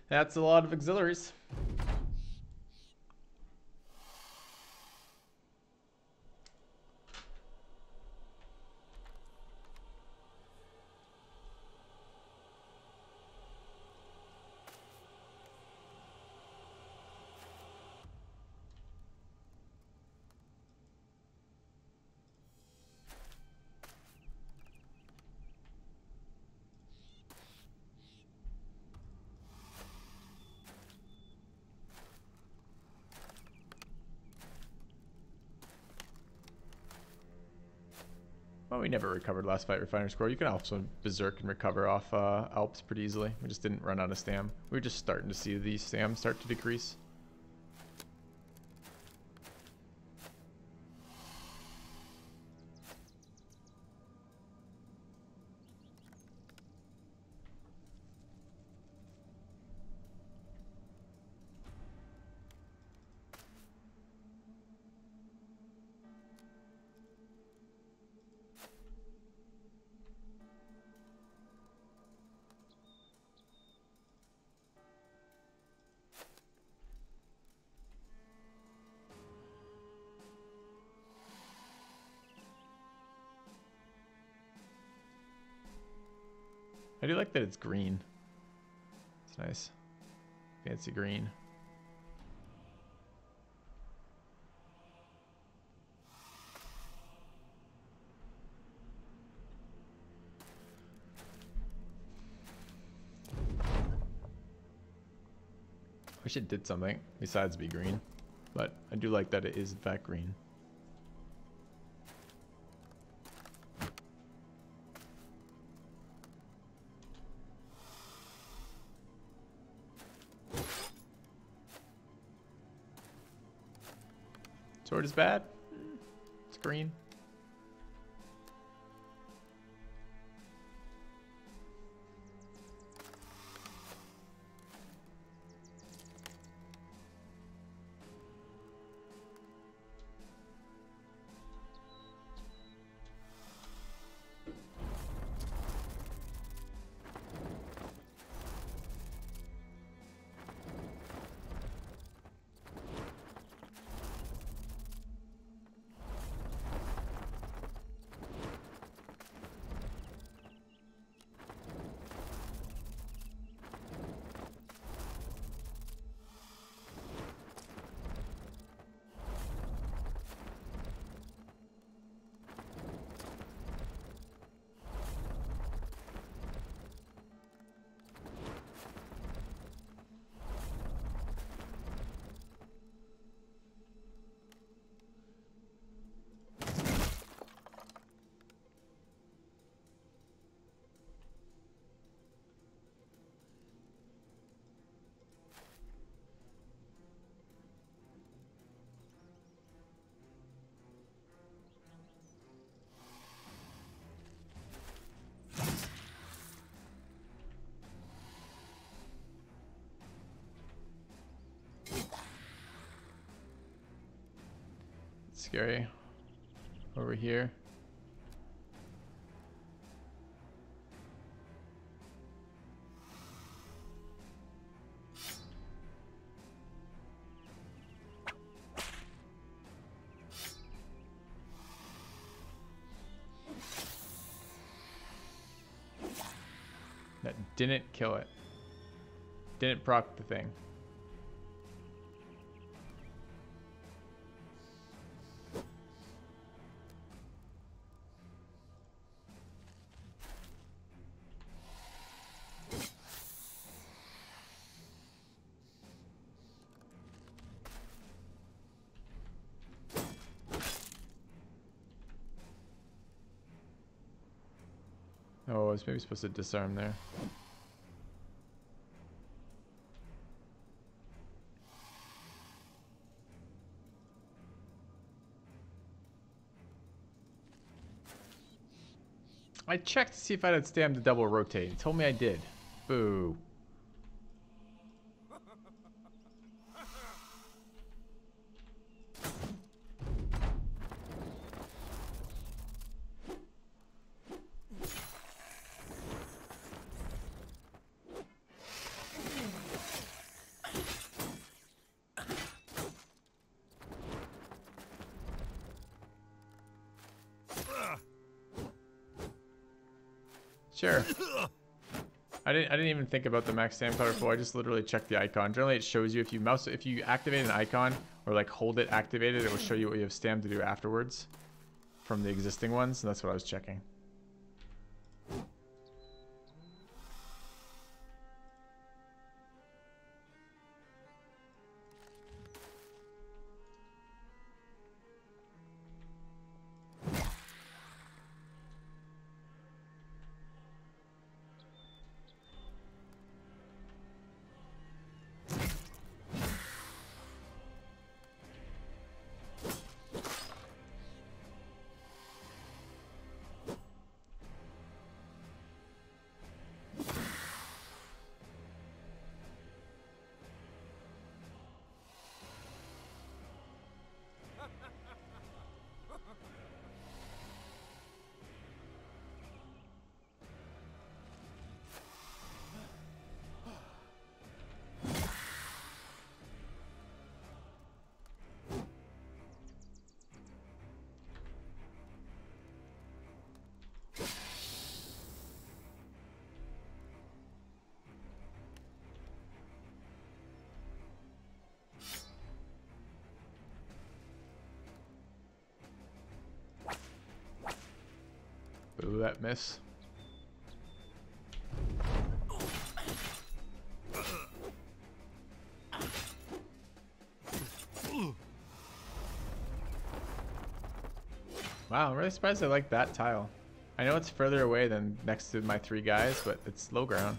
That's a lot of auxiliaries. Well, we never recovered last fight Refiner's Core. You can also Berserk and recover off Alps pretty easily. We just didn't run out of stam. We were just starting to see these stam start to decrease. I do like that it's green. It's nice. Fancy green. Wish it did something besides be green, but I do like that it is in fact green. Sword is bad. It's green. Scary. Over here. That didn't kill it. Didn't proc the thing. Oh, I was maybe supposed to disarm there. I checked to see if I had stam to double rotate. It told me I did. Boo. Sure. I didn't even think about the max stamp color pool. I just literally checked the icon. Generally, it shows you if you activate an icon or like hold it activated, it will show you what you have stam to do afterwards from the existing ones. And that's what I was checking. Ooh, that miss. Wow, I'm really surprised I like that tile. I know it's further away than next to my 3 guys, but it's low ground.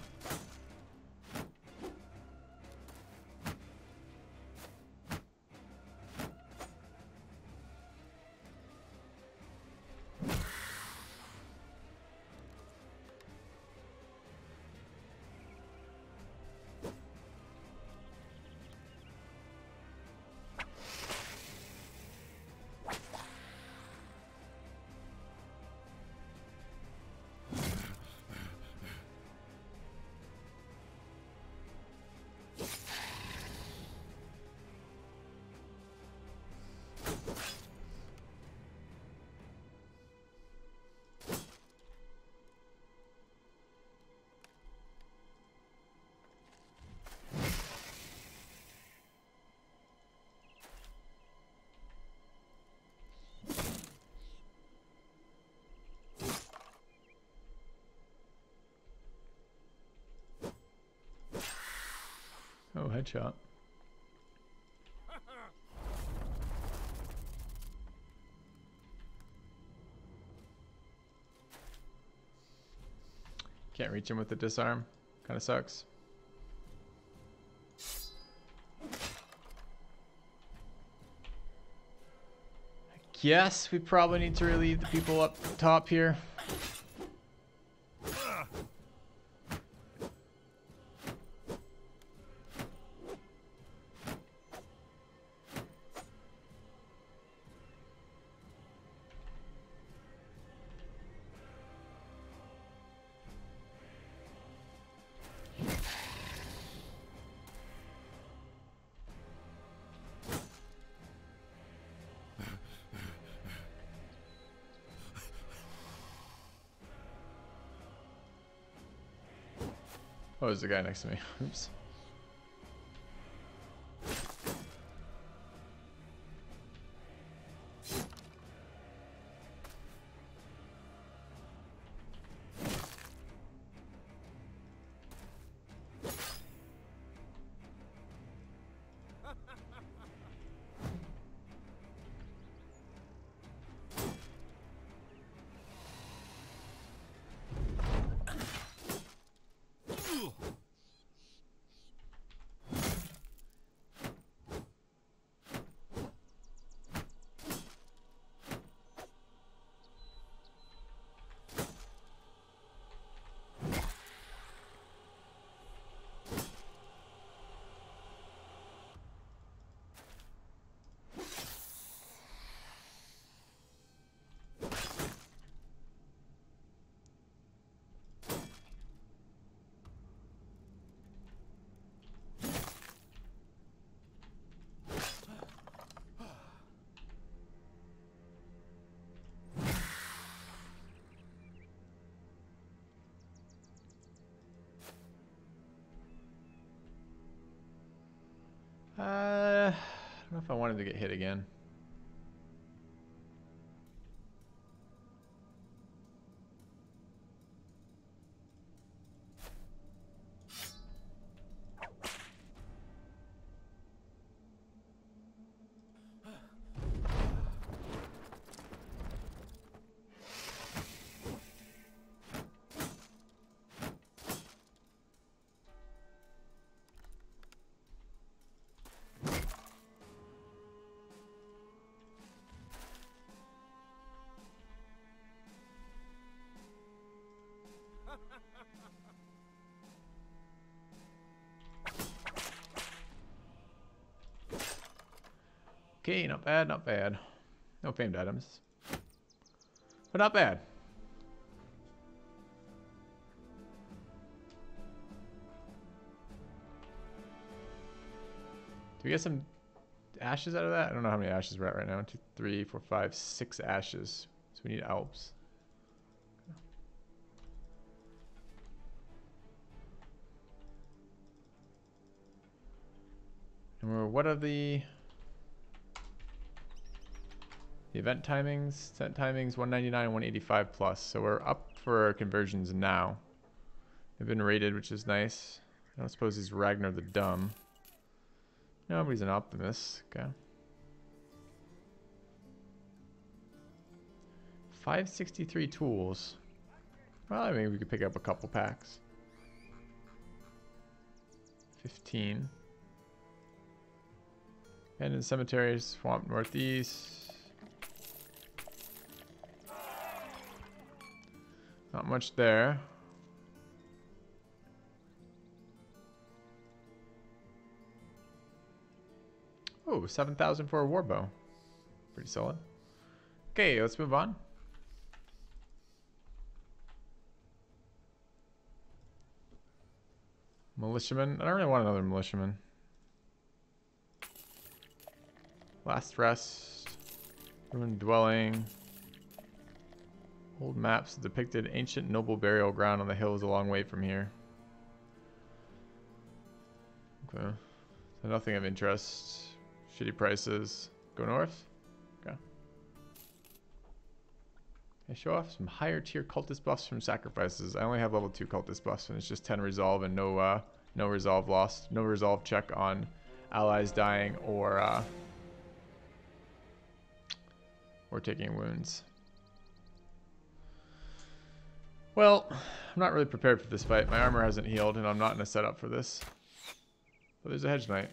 Oh, headshot. Can't reach him with the disarm. Kind of sucks. I guess we probably need to relieve the people up top here. Oh, there's a guy next to me. Oops. I don't know if I wanted to get hit again. Okay, not bad, not bad. No famed items. But not bad. Do we get some ashes out of that? I don't know how many ashes we're at right now. 2, 3, 4, 5, 6 ashes. So we need Alps. And what are the event timings? Event timings 199 and 185 plus. So we're up for conversions now. They've been rated, which is nice. I don't suppose he's Ragnar the Dumb. No, but he's an optimist. Okay. 563 tools. Well, I mean, we could pick up a couple packs. 15. Abandoned cemeteries, swamp northeast. Not much there. Oh, 7,000 for a warbow. Pretty solid. Okay, let's move on. Militiaman. I don't really want another militiaman. Last rest. Ruined dwelling. Old maps depicted ancient noble burial ground on the hills a long way from here. Okay. So nothing of interest. Shitty prices. Go north. Okay. I show off some higher tier cultist buffs from sacrifices. I only have level 2 cultist buffs and it's just 10 resolve and no resolve lost. No resolve check on allies dying or taking wounds. Well, I'm not really prepared for this fight. My armor hasn't healed and I'm not in a setup for this. But there's a hedge knight.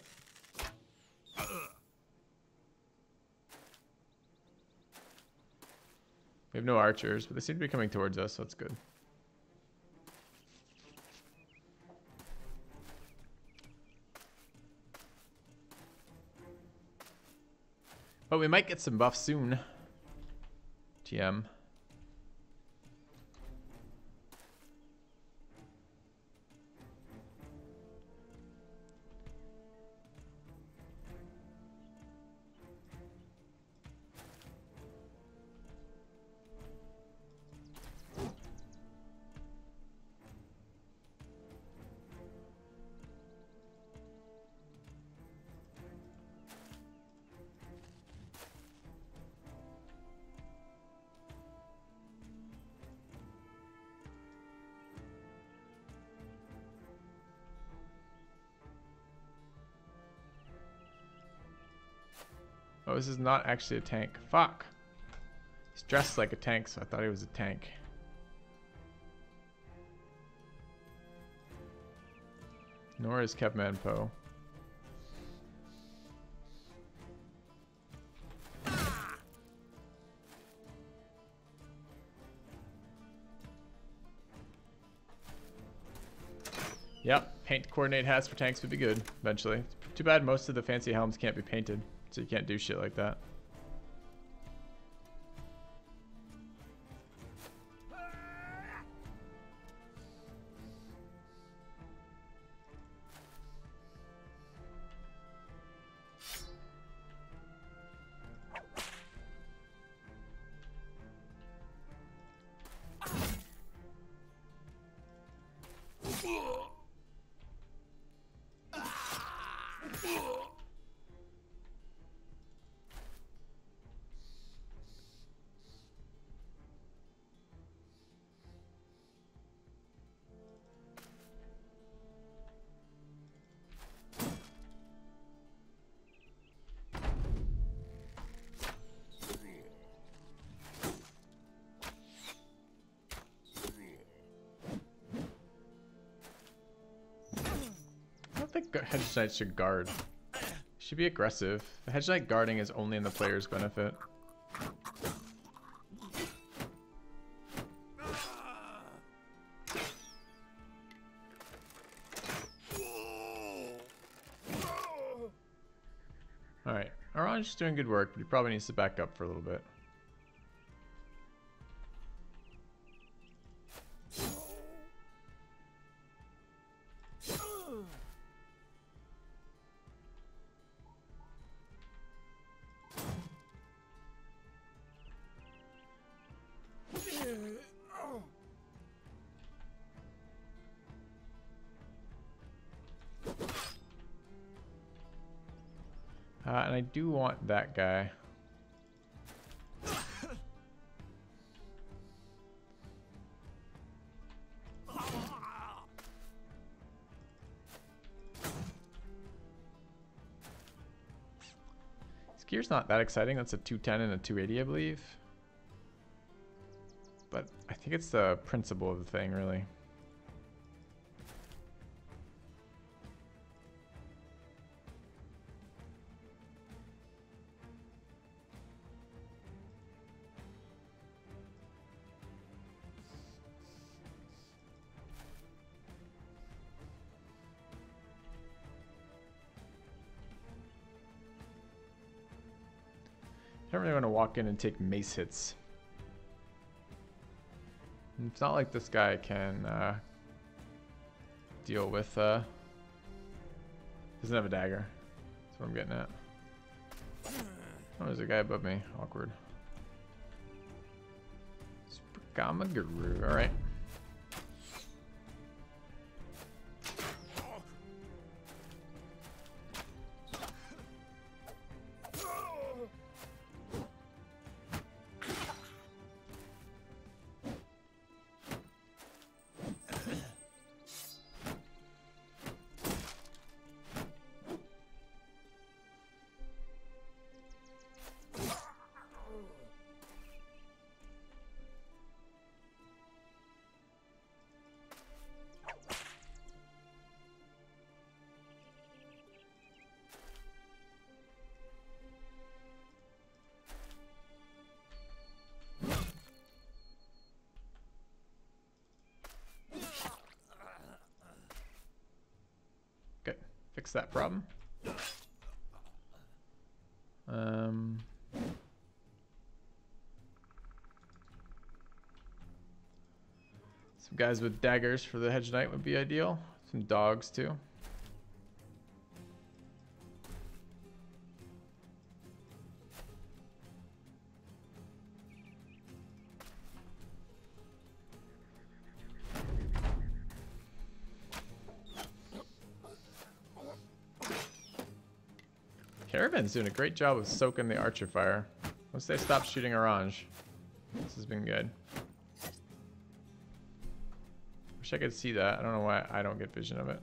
We have no archers, but they seem to be coming towards us, so that's good. But we might get some buffs soon. TM. Oh, this is not actually a tank. Fuck. He's dressed like a tank, so I thought he was a tank. Nor is Kevman Poe. Yep, paint coordinate hats for tanks would be good eventually. Too bad most of the fancy helms can't be painted, so you can't do shit like that. think Hedge Knight should guard. Should be aggressive. The Hedge Knight guarding is only in the player's benefit. Alright, Orange is doing good work, but he probably needs to back up for a little bit. And I do want that guy. This gear's not that exciting. That's a 210 and a 280, I believe. But I think it's the principle of the thing, really. I don't really want to walk in and take mace hits. It's not like this guy can deal with doesn't have a dagger. That's what I'm getting at. Oh, there's a guy above me. Awkward. Super Gamma Guru. Alright. Fix that problem. Some guys with daggers for the Hedge Knight would be ideal. Some dogs too. Caravan's doing a great job of soaking the archer fire. Once they stop shooting orange, this has been good. Wish I could see that. I don't know why I don't get vision of it.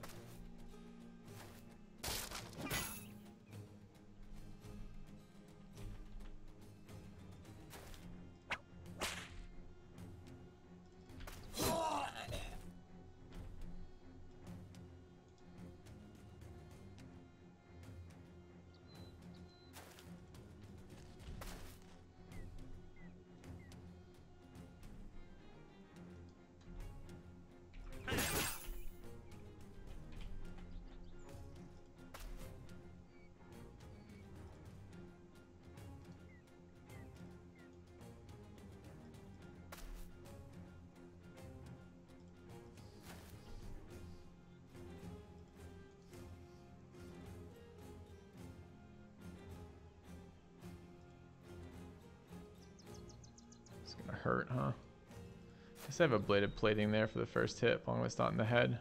Hurt, huh? Guess I have a bladed plating there for the first hit, as long as it's not in the head.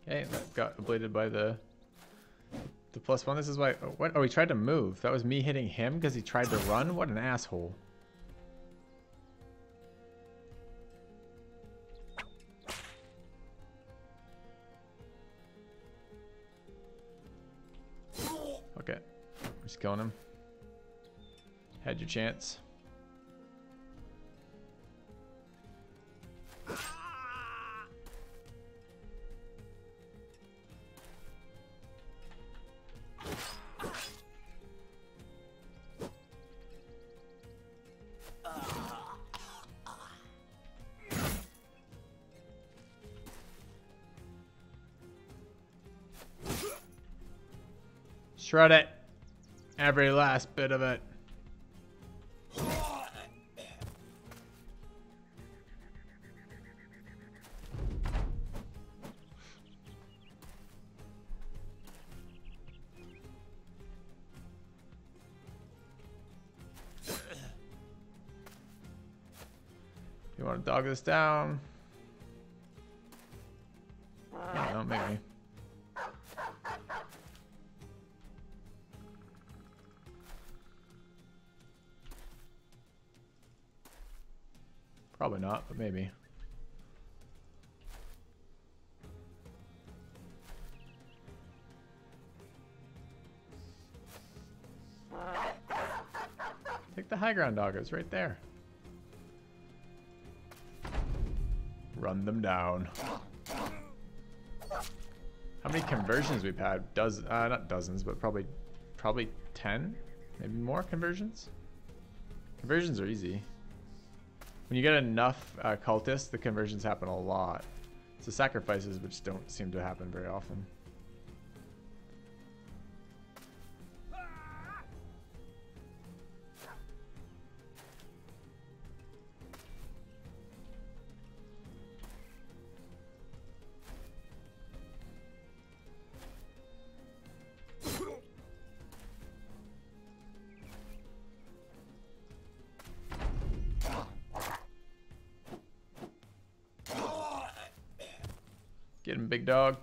Okay, that got ablated by the +1. This is why. Oh, what? Oh, he tried to move. That was me hitting him because he tried to run. What an asshole. killing him. Had your chance. Shred it. Every last bit of it. You want to dog this down? I don't know, maybe. Probably not, but maybe. Take the high ground, doggos, right there. Run them down. How many conversions we've had? Not dozens, but probably 10, maybe more conversions. Conversions are easy. When you get enough cultists, the conversions happen a lot. It's the sacrifices which don't seem to happen very often. Get him, big dog.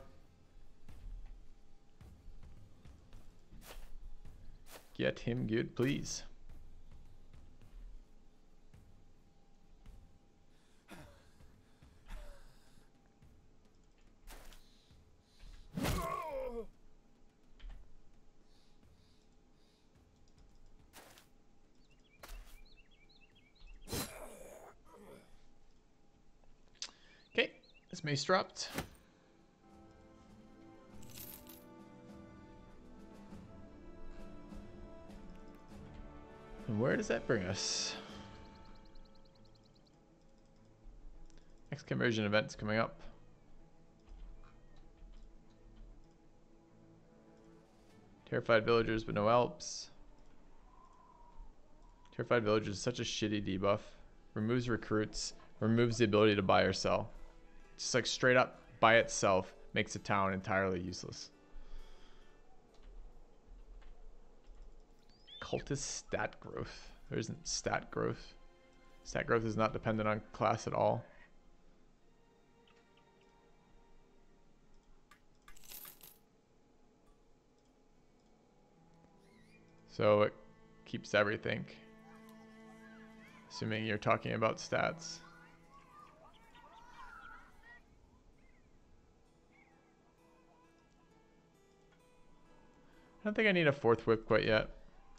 Get him good, please. Okay, this mace dropped. And where does that bring us? Next conversion event's coming up. Terrified villagers but no Alps. Terrified villagers is such a shitty debuff. Removes recruits. Removes the ability to buy or sell. Just like straight up by itself makes a town entirely useless. Cultist stat growth. There isn't stat growth. Stat growth is not dependent on class at all. So it keeps everything. Assuming you're talking about stats. I don't think I need a fourth whip quite yet.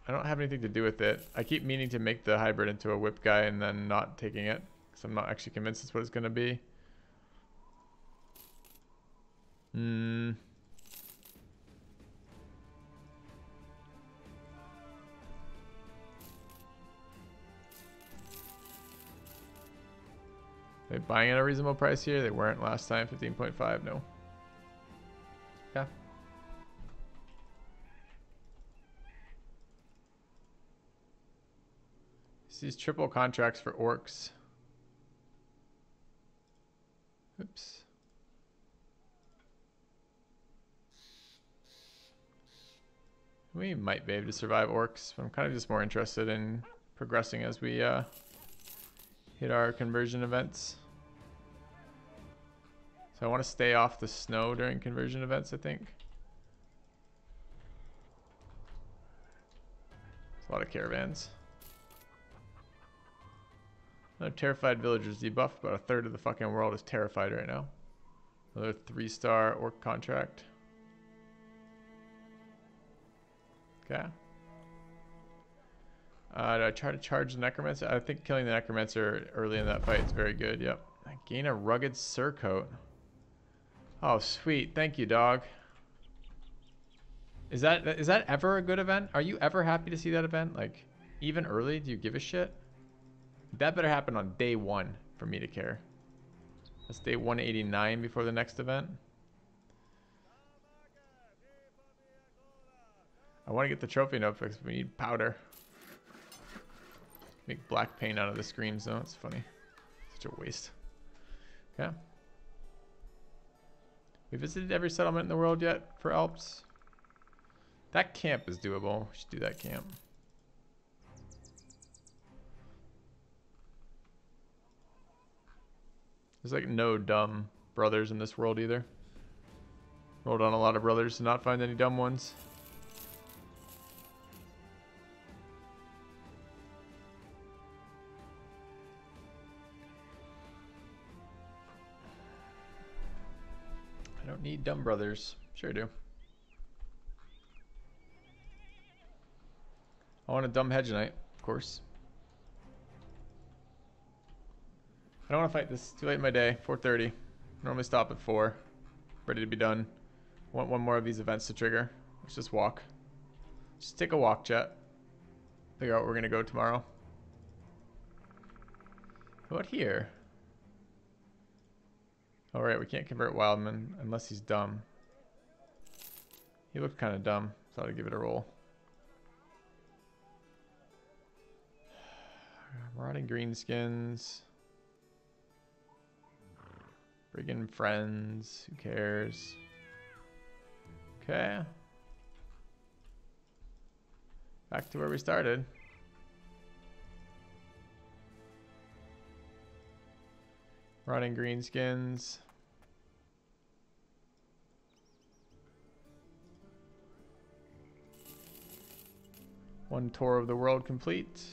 I don't have anything to do with it. I keep meaning to make the hybrid into a whip guy and then not taking it, because I'm not actually convinced it's what it's going to be. Are they buying at a reasonable price here? They weren't last time. 15.5, no. Yeah. These triple contracts for orcs. Oops. We might be able to survive orcs, but I'm kind of just more interested in progressing as we hit our conversion events. So I want to stay off the snow during conversion events, I think. There's a lot of caravans. Another terrified villagers debuff. About a third of the fucking world is terrified right now. Another 3-star orc contract. Okay. Do I try to charge the Necromancer? I think killing the Necromancer early in that fight is very good. Yep. I gain a rugged surcoat. Oh, sweet. Thank you, dog. Is that ever a good event? Are you ever happy to see that event? Like, even early? Do you give a shit? That better happen on day 1 for me to care. That's day 189 before the next event. I want to get the trophy notebooks, but we need powder. Make black paint out of the screens, though. It's funny. Such a waste. Okay. We visited every settlement in the world yet for Alps? That camp is doable. We should do that camp. There's like no dumb brothers in this world either. Rolled on a lot of brothers to not find any dumb ones. I don't need dumb brothers. Sure do. I want a dumb hedge knight, of course. I don't want to fight this. Too late in my day. 4:30. Normally stop at 4. Ready to be done. Want one more of these events to trigger. Let's just walk. Just take a walk, chat. Figure out where we're going to go tomorrow. What here? Oh, right. We can't convert Wildman unless he's dumb. He looked kind of dumb. Thought I'd give it a roll. Rotting greenskins. Brigand friends. Who cares? Okay. Back to where we started. Rotting greenskins. One tour of the world complete.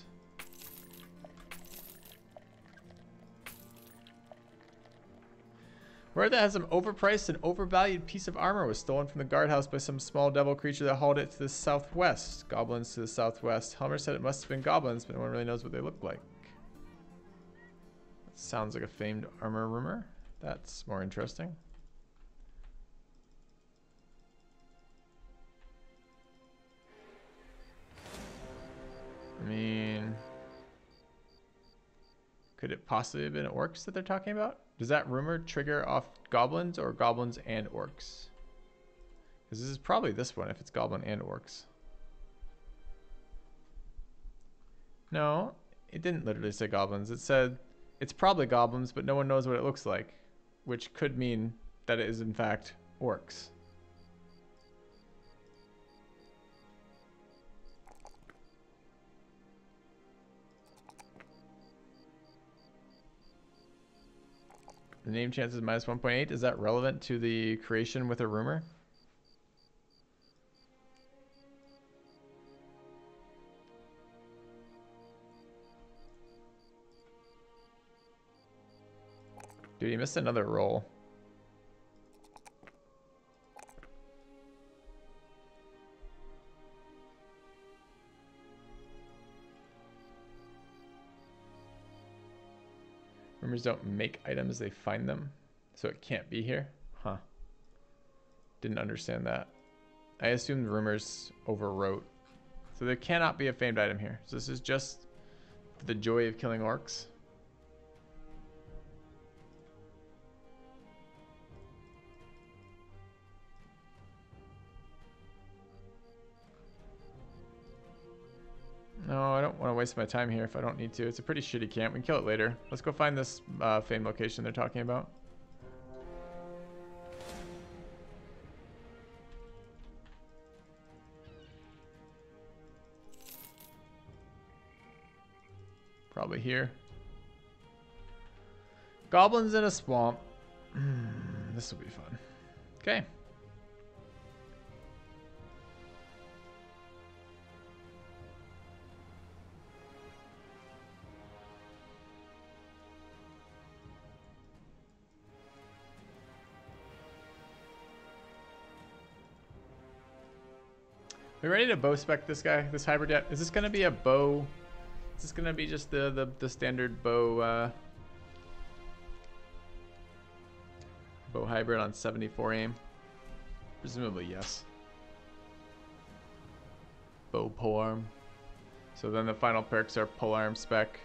Word that has some overpriced and overvalued piece of armor was stolen from the guardhouse by some small devil creature that hauled it to the southwest. Goblins to the southwest. Helmer said it must have been goblins, but no one really knows what they look like. That sounds like a famed armor rumor. That's more interesting. I mean, could it possibly have been orcs that they're talking about? Does that rumor trigger off goblins or goblins and orcs? Because this is probably this one if it's goblin and orcs. No, it didn't literally say goblins. It said it's probably goblins, but no one knows what it looks like, which could mean that it is in fact orcs. The name chance is minus 1.8. Is that relevant to the creation with a rumor? Dude, he missed another roll. Rumors don't make items, they find them. So it can't be here? Huh. Didn't understand that. I assumed rumors overwrote. So there cannot be a famed item here. So this is just the joy of killing orcs. No, I don't want to waste my time here if I don't need to. It's a pretty shitty camp. We can kill it later. Let's go find this famed location they're talking about. Probably here. Goblins in a swamp. This will be fun. Okay. We ready to bow spec this guy, this hybrid yet? Is this going to be a bow Is this gonna be just the standard bow bow hybrid on 74 aim? Presumably yes. Bow polearm. So then the final perks are polearm spec,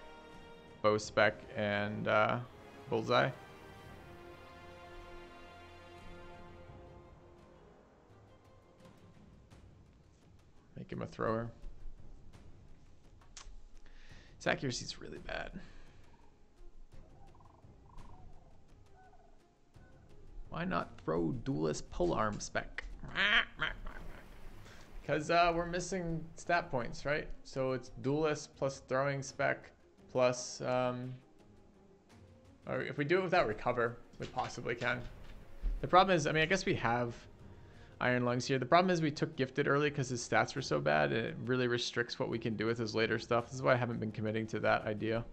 bow spec, and bullseye. Make him a thrower. His accuracy's really bad. Why not throw duelist polearm spec? Because we're missing stat points, right? So it's duelist plus throwing spec plus... or if we do it without recover, we possibly can. The problem is, I mean, I guess we have Iron Lungs here. The problem is we took gifted early because his stats were so bad, and it really restricts what we can do with his later stuff. This is why I haven't been committing to that idea.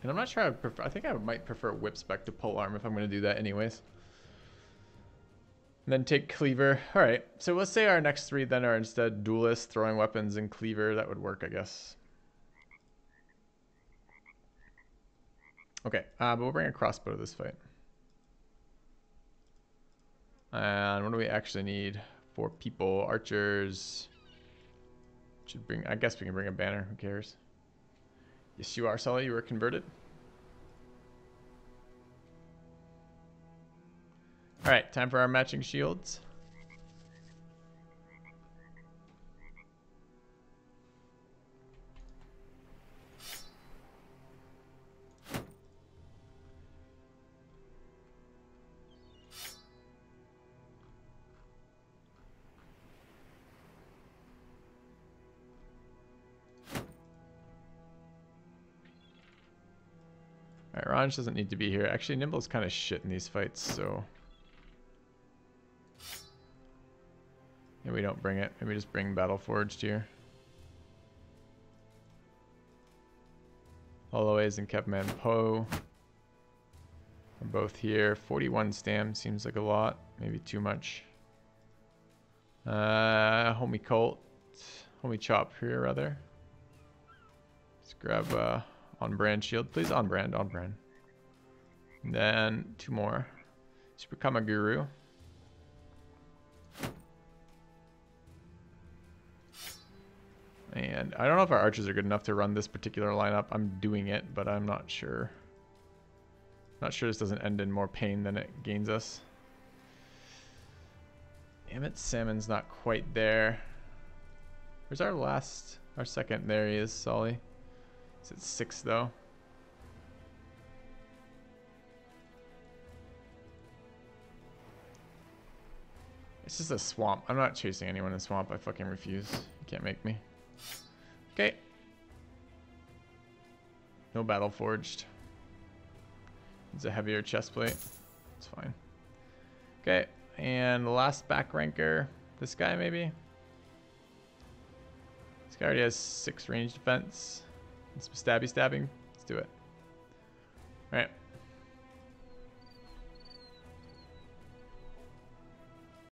And I'm not sure I would prefer, I think I might prefer whip spec to polearm if I'm going to do that anyways. And then take cleaver. All right, so let's say our next three then are instead duelist, throwing weapons, and cleaver. That would work, I guess. Okay, but we'll bring a crossbow to this fight. And what do we actually need? 4 people, archers. Should bring, I guess we can bring a banner, who cares? Yes, you are, Sully, you were converted. All right, time for our matching shields. Alright, Ranj doesn't need to be here. Actually, Nimble's kind of shit in these fights, so... maybe we don't bring it. Maybe we just bring Battleforged here. Holloway's and Kevman Poe are both here. 41 stam seems like a lot. Maybe too much. Homie Colt. Homie Chop here, rather. Let's grab... on-brand shield, please. On-brand, on-brand. And then 2 more. Let's become a guru. And I don't know if our archers are good enough to run this particular lineup. I'm doing it, but I'm not sure. Not sure this doesn't end in more pain than it gains us. Damn it, Salmon's not quite there. Where's our second? There he is, Solly. It's at 6 though. It's just a swamp. I'm not chasing anyone in swamp. I fucking refuse. You can't make me. Okay. No battle forged. It's a heavier chest plate. It's fine. Okay. And the last back ranker. This guy maybe. This guy already has 6 range defense. Some stabby stabbing. Let's do it. All right.